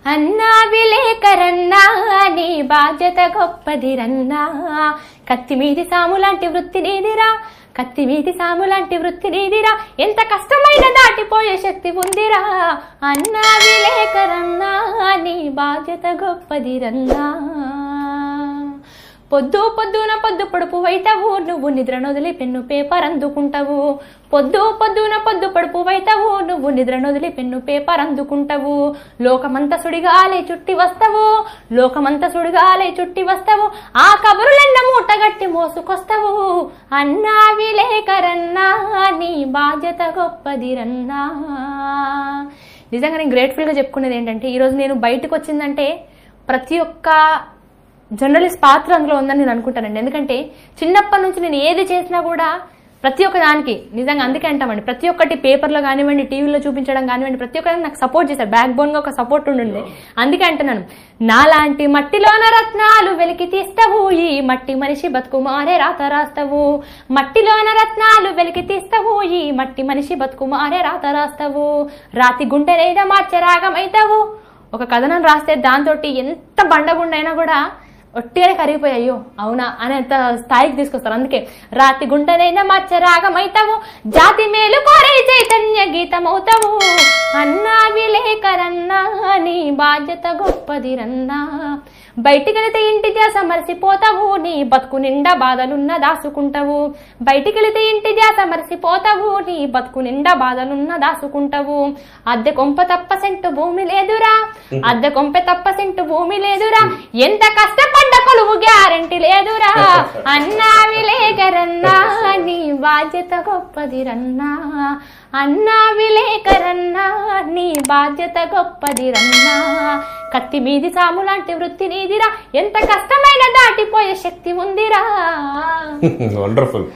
అన్నా విలేకరన్నా నీ బాధ్యత గొప్పదిరన్నా కత్తి మీది సాములాంటి వృత్తి నీదిరా కత్తి మీది సాములాంటి వృత్తి నీదిరా ఎంత కష్టమైన దాటిపోయే శక్తి ఉందిరా అన్నా విలేకరన్నా నీ బాధ్యత గొప్పదిరన్నా పొద్దు పొద్దున పొద్దు పొడుపు వైతవు నువ్వు నిద్ర నొదిలి పెన్ను పేపర్ అందుకుంటావు పొద్దు పొద్దున పొద్దు పొడుపు వైతవు నువ్వు నిద్ర నొదిలి పెన్ను పేపర్ అందుకుంటావు లోకమంతా సుడిగాలే చుట్టి వస్తావు లోకమంతా సుడిగాలే చుట్టి వస్తావు ఆ కబురులెన్న మూటగట్టి మోసుకొస్తావు అన్నా విలేకరన్నా నీ బాధ్యత గొప్పదిరన్నా నిజంగా నేను గ్రేట్ఫుల్గా చెప్పుకునేది ఏంటంటే ఈరోజు నేను బయటకు వచ్చిందంటే ప్రతి ఒక్క జర్నలిస్ట్ పాత్ర అందులో ఉందని నేను అనుకుంటానండి. ఎందుకంటే చిన్నప్పటి నుంచి నేను ఏది చేసినా కూడా ప్రతి ఒక్క దానికి నిజంగా అందుకే అంటామండి ప్రతి ఒక్కటి పేపర్లో కానివ్వండి టీవీలో చూపించడం కానివ్వండి ప్రతి ఒక్కరికి నాకు సపోర్ట్ చేశారు బ్యాక్ బోన్గా ఒక సపోర్ట్ ఉండింది. అందుకే అంటున్నాను నాలాంటి మట్టిలోన రత్నాలు వెలికి తీస్తావు ఈ మట్టి మనిషి బతుకు మారే రాత రాస్తావు మట్టిలోన రత్నాలు వెలికి తీస్తావు ఈ మట్టి మనిషి బతుకు మారే రాత రాస్తావు రాతి గుంటెనైనా మార్చే రాగం అవుతావు ఒక కథనం రాస్తే దాంతో ఎంత బండగుండైనా కూడా ఒట్టిగానే కరిగిపోయాయో అవునా అనేంత స్థాయికి తీసుకొస్తారు. అందుకే రాతి గుంటనైనా మచ్చ రాగం అవుతావు జాతి మేలు కోరే చైతన్య గీతం అవుతావు అన్నా విలేకరన్నా నీ బాధ్యత గొప్పదిరన్నా బయటికెళితే ఇంటి ధ్యాస మరిసిపోతావు నీ బతుకు నిండా బాధలున్న దాసుకుంటావు బయటికెళితే ఇంటి ధ్యాస మరిసిపోతావు నీ బతుకు నిండా బాధలున్న దాసుకుంటావు అద్దె కొంప తప్ప సెంటు భూమి లేదురా అద్దె కొంప తప్ప సెంటు భూమి లేదురా ఎంత కష్టపడ్డ కొలువు గ్యారంటీ లేదురా అన్నా విలేకరన్నా నీ బాధ్యత గొప్పదిరన్నా అన్నా విలేకరన్నా నీ బాధ్యత గొప్పదిరన్నా కత్తి మీది సాములాంటి వృత్తి నీదిరా ఎంత కష్టమైన దాటిపోయే శక్తి ఉందిరా. వండర్ఫుల్.